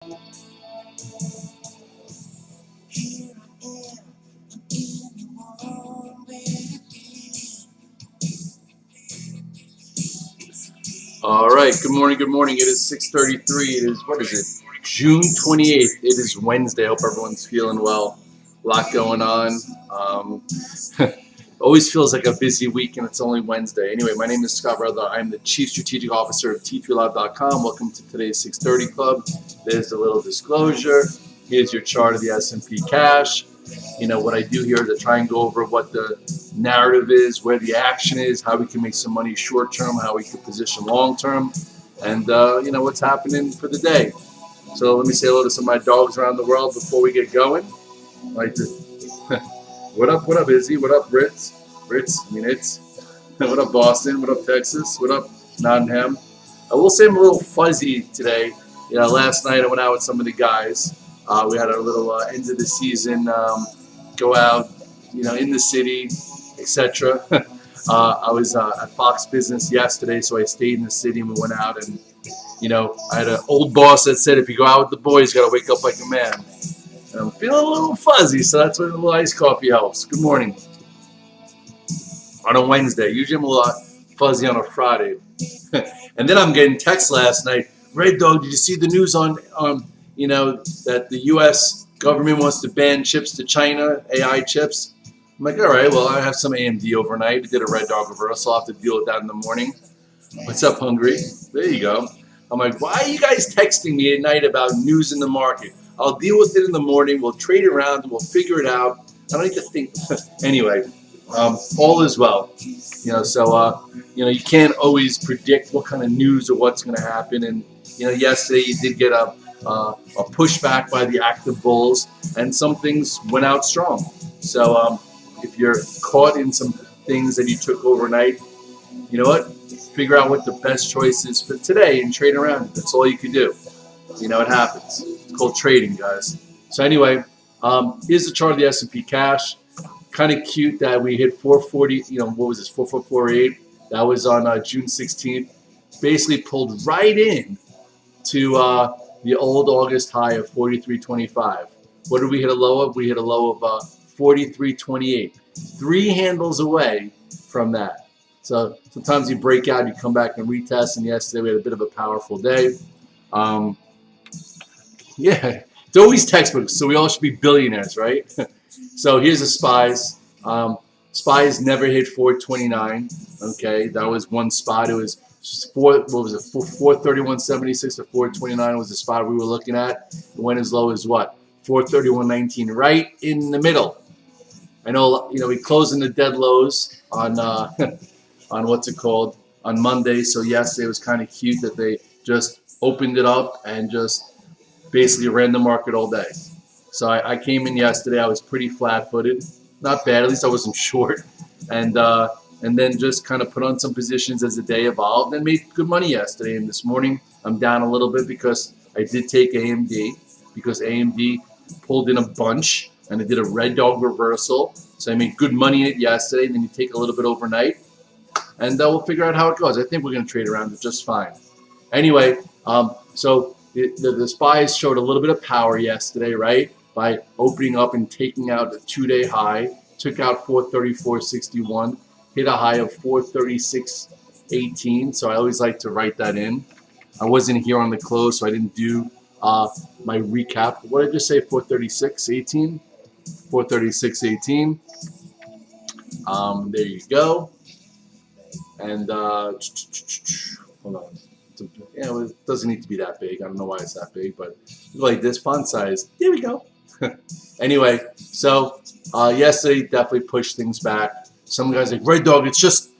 All right. Good morning. Good morning. It is 6:33. It is, what is it? June 28th. It is Wednesday. I hope everyone's feeling well. A lot going on. Always feels like a busy week, and it's only Wednesday. Anyway, my name is Scott Redler. I'm the Chief Strategic Officer of T3Live.com. Welcome to today's 6:30 Club. There's a little disclosure. Here's your chart of the S&P cash. You know, what I do here is I try and go over what the narrative is, where the action is, how we can make some money short term, how we can position long term, and you know, what's happening for the day. So let me say hello to some of my dogs around the world before we get going. Like to, what up, Izzy? What up, Ritz? What up, Boston? What up, Texas? What up, Nottingham? I will say I'm a little fuzzy today. You know, last night I went out with some of the guys. We had our little end of the season go out, you know, in the city, etc. I was at Fox Business yesterday, so I stayed in the city and we went out. And you know, I had an old boss that said, if you go out with the boys, you got to wake up like a man. And I'm feeling a little fuzzy, so that's where a little iced coffee helps. Good morning. On a Wednesday. Usually I'm a lot fuzzy on a Friday. And then I'm getting texts last night. Red Dog, did you see the news on you know, that the U.S. government wants to ban chips to China, AI chips? I'm like, all right, well, I have some AMD overnight. I did a Red Dog reversal. I'll have to deal with that in the morning. What's up, Hungry? There you go. I'm like, why are you guys texting me at night about news in the market? I'll deal with it in the morning. We'll trade around. We'll figure it out. I don't need to think. Anyway, all is well. You know, so, you know, you can't always predict what kind of news or what's going to happen. And, you know, yesterday you did get a pushback by the active bulls, and some things went out strong. So if you're caught in some things that you took overnight, you know what? Figure out what the best choice is for today and trade around. That's all you can do. You know, it happens. It's called trading, guys. So anyway, here's the chart of the S&P cash. Kind of cute that we hit 440. You know, what was this? 4448. That was on June 16th. Basically pulled right in to the old August high of 43.25. What did we hit a low of? We hit a low of 43.28. 3 handles away from that. So sometimes you break out, you come back and retest. And yesterday we had a bit of a powerful day. Yeah, it's always textbooks, so we all should be billionaires, right? So here's the SPYs. SPYs never hit 429. Okay, that was one spot. It was 431.76 to 429 was the spot we were looking at. It went as low as what? 431.19, right in the middle. I know, you know, we closed in the dead lows on on what's it called, on Monday. So yesterday was kind of cute that they just opened it up and just basically ran the market all day. So I came in yesterday. I was pretty flat-footed, not bad. At least I wasn't short, and then just kind of put on some positions as the day evolved and made good money yesterday. And this morning I'm down a little bit because I did take AMD, because AMD pulled in a bunch and I did a Red Dog reversal. So I made good money in it yesterday. And then you take a little bit overnight, and we'll figure out how it goes. I think we're going to trade around it just fine. Anyway, so the SPYs showed a little bit of power yesterday, right? By opening up and taking out a 2-day high, took out 434.61, hit a high of 436.18. So I always like to write that in. I wasn't here on the close, so I didn't do my recap. What did I just say? 436.18. 436.18. There you go. And hold on. Yeah, well, it doesn't need to be that big. I don't know why it's that big, but like this font size. There we go. Anyway, so yesterday definitely pushed things back. Some guys like, Red Dog, it's just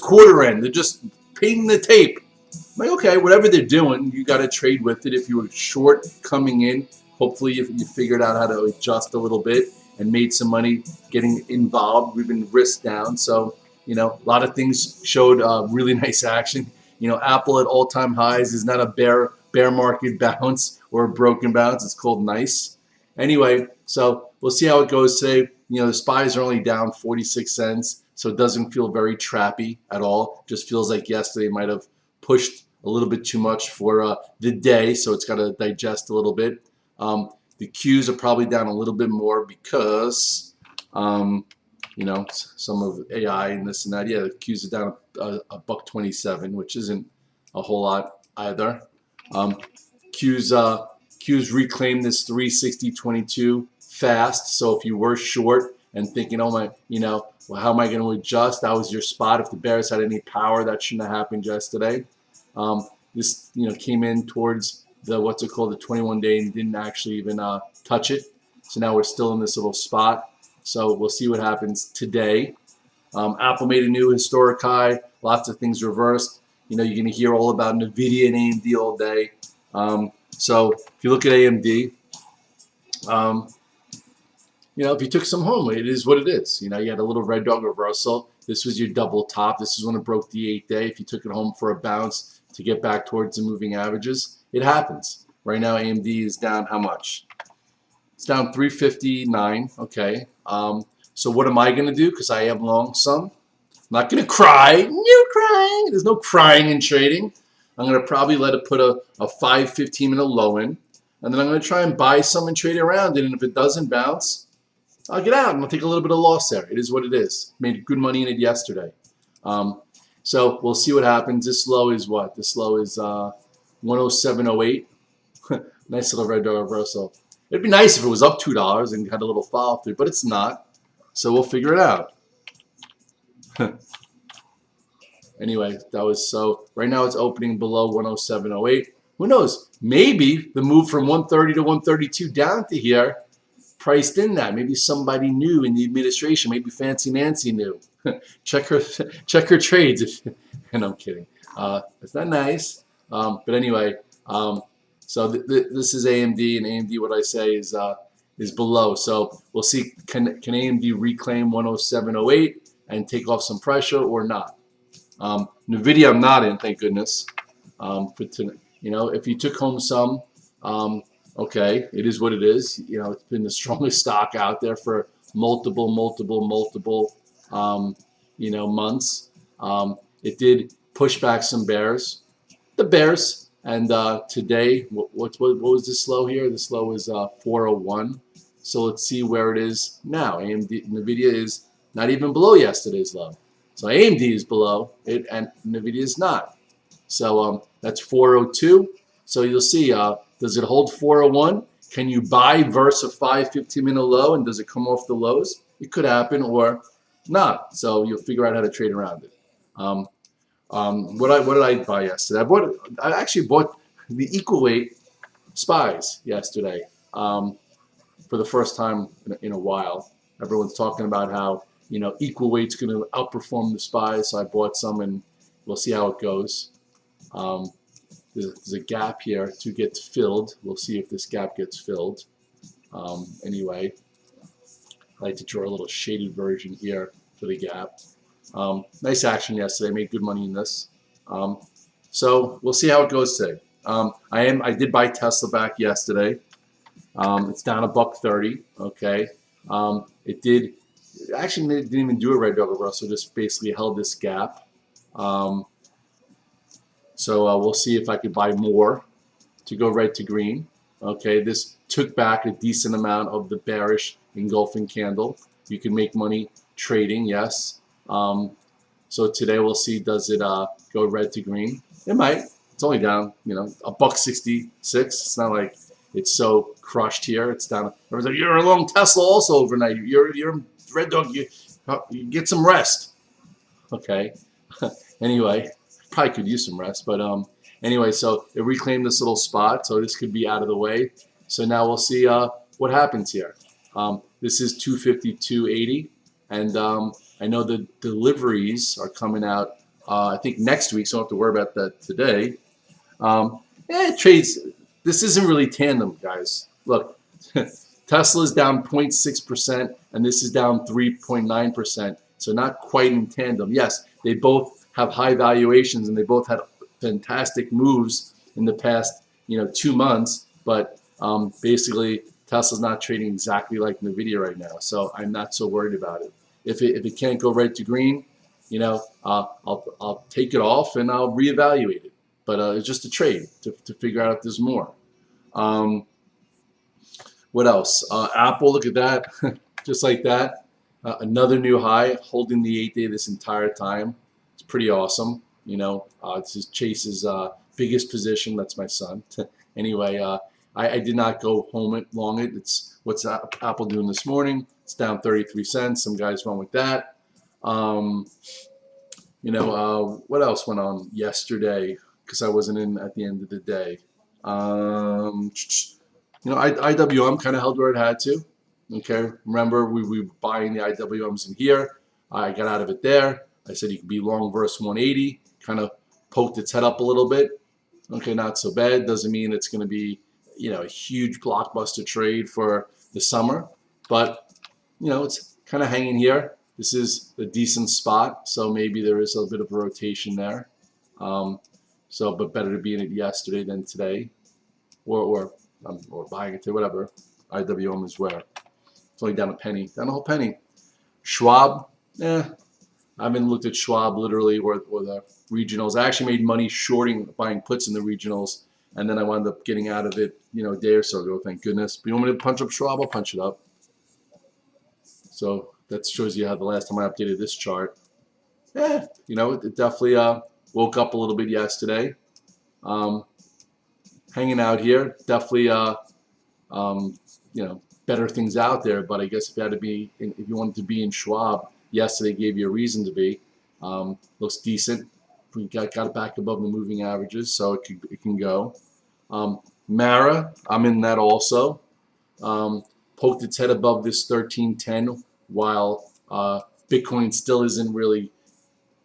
quarter end. They're just painting the tape. I'm like, okay, whatever they're doing, you got to trade with it. If you were short coming in, hopefully you figured out how to adjust a little bit and made some money getting involved. We've been risk down, so you know, a lot of things showed really nice action. You know, Apple at all-time highs is not a bear market bounce or a broken bounce. It's called nice. Anyway, so we'll see how it goes today. You know, the SPYs are only down 46 cents, so it doesn't feel very trappy at all. Just feels like yesterday might have pushed a little bit too much for the day, so it's got to digest a little bit. The Qs are probably down a little bit more because, some of AI and this and that. Yeah, the Qs are down a buck 27, which isn't a whole lot either. Qs reclaimed this 360.22 fast. So if you were short and thinking, oh my, well, how am I going to adjust? That was your spot. If the bears had any power, that shouldn't have happened yesterday. This came in towards the what's it called, the 21-day, and didn't actually even touch it. So now we're still in this little spot. So we'll see what happens today. Apple made a new historic high. Lots of things reversed. You're going to hear all about NVIDIA and AMD all day. So if you look at AMD, if you took some home, it is what it is. You had a little red dog reversal. This was your double top. This is when it broke the 8-day. If you took it home for a bounce to get back towards the moving averages, it happens. Right now, AMD is down how much? It's down 359. Okay. So what am I going to do? Because I am long some. I'm not going to cry. No crying. There's no crying in trading. I'm going to probably let it put a 5-15-minute low in. And then I'm going to try and buy some and trade around it. And if it doesn't bounce, I'll get out and I'll take a little bit of loss there. It is what it is. Made good money in it yesterday. So we'll see what happens. This low is what? This low is 107.08. Nice little red dog reversal. It'd be nice if it was up $2 and had a little follow through, but it's not. So we'll figure it out. Anyway, that was so. Right now it's opening below 107.08. Who knows? Maybe the move from 130 to 132 down to here priced in that. Maybe somebody new in the administration. Maybe Fancy Nancy knew. check her trades. And I'm kidding. It's not nice. But anyway, so this is AMD, and AMD, what I say is below. So we'll see. Can AMD reclaim 107.08 and take off some pressure or not? NVIDIA, I'm not in, thank goodness. If you took home some, okay, it is what it is. It's been the strongest stock out there for multiple months. It did push back some bears. The bears, and today, what was this low here? This low is 401. So let's see where it is now. NVIDIA is not even below yesterday's low. So AMD is below it, and NVIDIA is not. So that's 402. So you'll see, does it hold 401? Can you buy versus a 5-15-minute low, and does it come off the lows? It could happen or not. So you'll figure out how to trade around it. What did I buy yesterday? I actually bought the equal weight SPYs yesterday for the first time in a while. Everyone's talking about how equal weight's going to outperform the SPYs, so I bought some, and we'll see how it goes. There's a gap here to get filled. We'll see if this gap gets filled. Anyway, I like to draw a little shaded version here for the gap. Nice action yesterday. Made good money in this. So we'll see how it goes today. I did buy Tesla back yesterday. It's down $1.30. Okay. It actually didn't even do a red dog reversal. Just basically held this gap. So we'll see if I could buy more to go red to green. Okay, this took back a decent amount of the bearish engulfing candle. You can make money trading, yes. So today we'll see, does it go red to green? It might. It's only down, $1.66. It's not like it's so crushed here. It's down. Everyone's like, you're a long Tesla also overnight. You're red dog. You get some rest. Okay. Anyway. Probably could use some rest, but anyway, so it reclaimed this little spot, so this could be out of the way. So now we'll see what happens here. This is 252.80, and I know the deliveries are coming out I think next week, so I don't have to worry about that today. It trades. This isn't really tandem, guys. Look, Tesla's down 0.6%, and this is down 3.9%, so not quite in tandem. Yes, they both have high valuations, and they both had fantastic moves in the past 2 months, but basically Tesla's not trading exactly like NVIDIA right now, so I'm not so worried about it. If it can't go red to green, I'll take it off and I'll reevaluate it. but it's just a trade to figure out if there's more. Um, what else? Apple, look at that, just like that. Another new high, holding the 8-day this entire time. It's pretty awesome. You know, this is Chase's biggest position. That's my son. Anyway, I did not go home it long. It's what's Apple doing this morning? It's down 33 cents. Some guys went with that. You know, what else went on yesterday? Because I wasn't in at the end of the day. You know, IWM kind of held where it had to. Okay, remember we were buying the IWMs in here. I got out of it there. I said you could be long versus 180. Kind of poked its head up a little bit. Okay, not so bad. Doesn't mean it's going to be, you know, a huge blockbuster trade for the summer, but you know, it's kind of hanging here. This is a decent spot, so maybe there is a bit of a rotation there. But better to be in it yesterday than today, or buying it today, whatever. IWM is where it's only down a penny, down a whole penny. Schwab, I haven't looked at Schwab literally or the regionals. I actually made money shorting, buying puts in the regionals, and then I wound up getting out of it, you know, a day or so ago. Thank goodness. But you want me to punch up Schwab? I'll punch it up. So that shows you how the last time I updated this chart. You know, it definitely woke up a little bit yesterday. Hanging out here, definitely, you know, better things out there. But I guess if you wanted to be in Schwab, yesterday gave you a reason to be. Looks decent. We got it back above the moving averages, so it can go. Mara, I'm in that also. Poked its head above this 1310 while Bitcoin still isn't really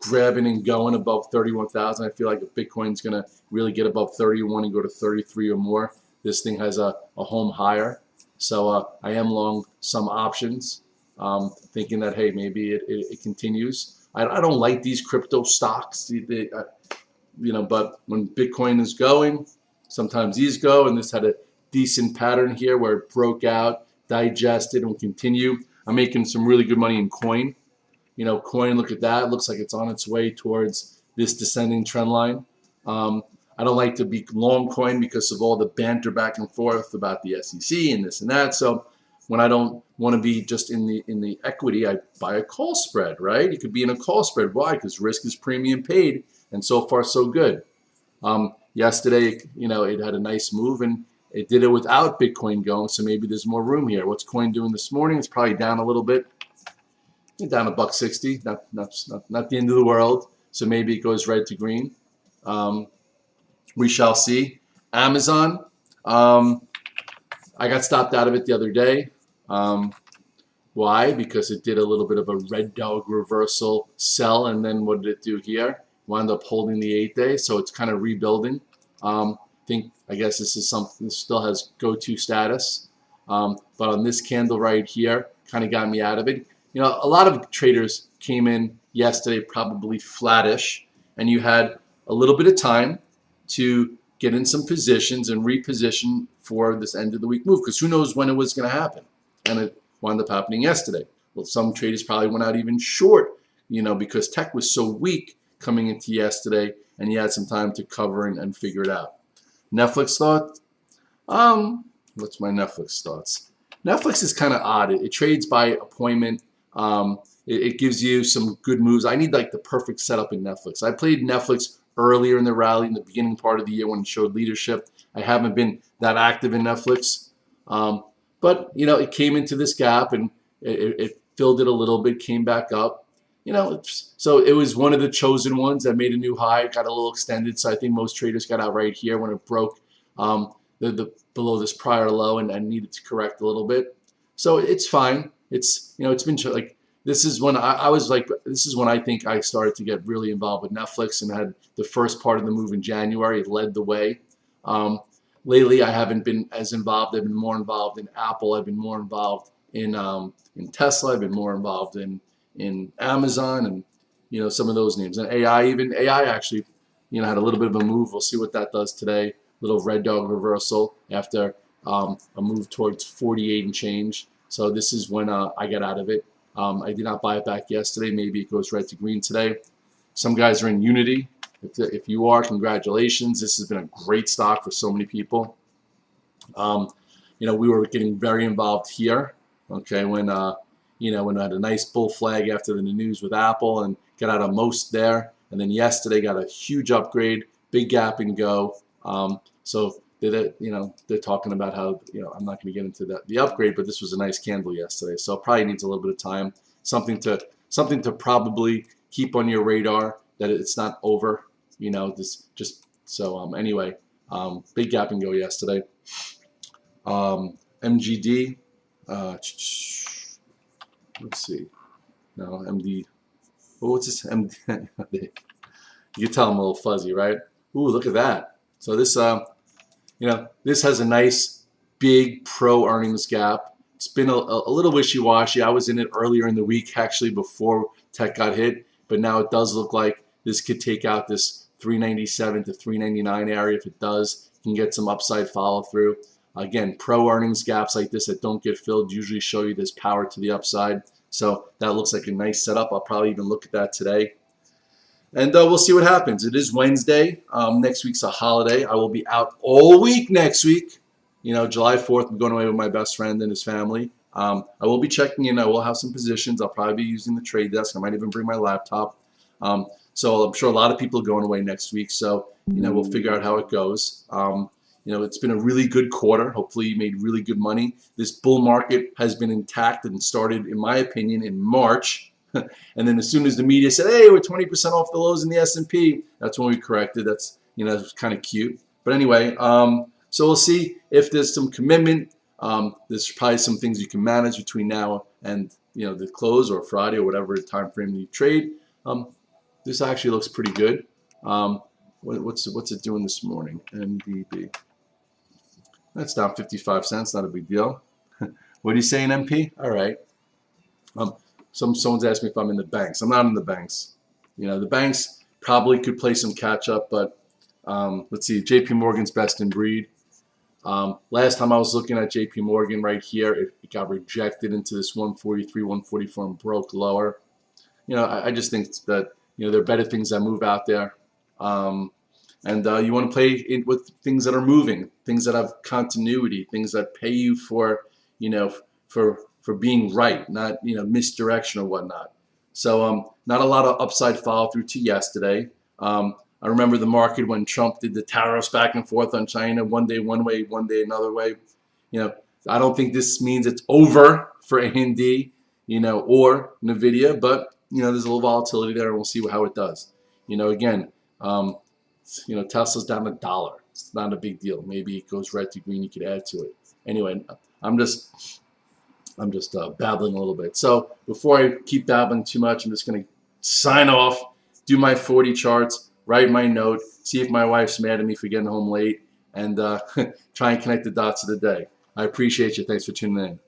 grabbing and going above 31,000. I feel like if Bitcoin's going to really get above 31 and go to 33 or more, this thing has a home higher. So I am long some options, thinking that, hey, maybe it continues. I don't like these crypto stocks, you know, but when Bitcoin is going, sometimes these go, and this had a decent pattern here where it broke out, digested, and will continue. I'm making some really good money in coin. You know, coin, look at that. It looks like it's on its way towards this descending trend line. I don't like to be long coin because of all the banter back and forth about the SEC and this and that. So when I don't want to be just in the equity, I buy a call spread, right? You could be in a call spread. Why? Because risk is premium paid, and so far so good. Yesterday, you know, it had a nice move, and it did it without Bitcoin going, so maybe there's more room here. What's coin doing this morning? It's probably down a little bit, down $1.60. Not the end of the world. So maybe it goes red to green. We shall see. Amazon, I got stopped out of it the other day. Why? Because it did a little bit of a red dog reversal sell, and then what did it do here? Wound up holding the 8-day, so it's kind of rebuilding. I guess this is something that still has go-to status, but on this candle right here, kind of got me out of it. You know, a lot of traders came in yesterday probably flattish, and you had a little bit of time to get in some positions and reposition for this end of the week move, because who knows when it was going to happen, and it wound up happening yesterday. Well, some traders probably went out even short, you know, because tech was so weak coming into yesterday, and you had some time to cover and figure it out. Netflix thought, what's my Netflix thoughts? Netflix is kind of odd. It trades by appointment. It gives you some good moves. I need like the perfect setup in Netflix. I played Netflix earlier in the rally in the beginning part of the year when it showed leadership. I haven't been that active in Netflix, but you know, it came into this gap and it filled it a little bit, came back up. You know, so it was one of the chosen ones that made a new high, got a little extended. So I think most traders got out right here when it broke below this prior low and needed to correct a little bit. So it's fine. It's, you know, it's been like, this is when this is when I think I started to get really involved with Netflix and had the first part of the move in January. It led the way. Lately, I haven't been as involved. I've been more involved in Apple. I've been more involved in Tesla. I've been more involved in Amazon and, you know, some of those names. And AI actually, you know, had a little bit of a move. We'll see what that does today. Little red dog reversal after a move towards 48 and change. So this is when I get out of it. I did not buy it back yesterday. Maybe it goes red to green today. Some guys are in Unity. If you are, congratulations. This has been a great stock for so many people. We were getting very involved here, okay, when when I had a nice bull flag after the news with Apple and got out of most there, and then yesterday got a huge upgrade, big gap and go. So they're talking about how I'm not going to get into the upgrade, but this was a nice candle yesterday, so it probably needs a little bit of time, something to probably keep on your radar that it's not over, this just so anyway, big gap and go yesterday. MGD, let's see, no, MD, what's this, MD, you can tell I'm a little fuzzy, right? Ooh, look at that. So this, this has a nice big pro earnings gap. It's been a little wishy-washy. I was in it earlier in the week, actually, before tech got hit, but now it does look like this could take out this 397 to 399 area. If it does, you can get some upside follow through. Again, pro earnings gaps like this that don't get filled usually show you this power to the upside. So that looks like a nice setup. I'll probably even look at that today. And we'll see what happens. It is Wednesday. Next week's a holiday. I will be out all week next week. July 4th, I'm going away with my best friend and his family. I will be checking in. I will have some positions. I'll probably be using the trade desk. I might even bring my laptop. So I'm sure a lot of people are going away next week. So, we'll figure out how it goes. It's been a really good quarter. Hopefully you made really good money. This bull market has been intact and started, in my opinion, in March. And then as soon as the media said, hey, we're 20% off the lows in the S&P, that's when we corrected. That's, it's kind of cute. But anyway, so we'll see if there's some commitment. There's probably some things you can manage between now and, the close or Friday or whatever time frame you trade. This actually looks pretty good. What's it doing this morning? NDB. That's down 55 cents. Not a big deal. What are you saying, MP? All right. Someone's asked me if I'm in the banks. I'm not in the banks. The banks probably could play some catch up, but let's see. JP Morgan's best in breed. Last time I was looking at JP Morgan right here, it got rejected into this 143, 144 and broke lower. I just think that there are better things that move out there. And you want to play with things that are moving, things that have continuity, things that pay you for, for being right, not, misdirection or whatnot. So not a lot of upside follow through to yesterday. I remember the market when Trump did the tariffs back and forth on China, one day one way, one day another way. I don't think this means it's over for AMD, or NVIDIA, but, there's a little volatility there and we'll see how it does. Again, Tesla's down $1. It's not a big deal. Maybe it goes red to green. You could add to it. Anyway, I'm just babbling a little bit. So before I keep babbling too much, I'm just going to sign off, do my 40 charts, write my note, see if my wife's mad at me for getting home late, and try and connect the dots of the day. I appreciate you. Thanks for tuning in.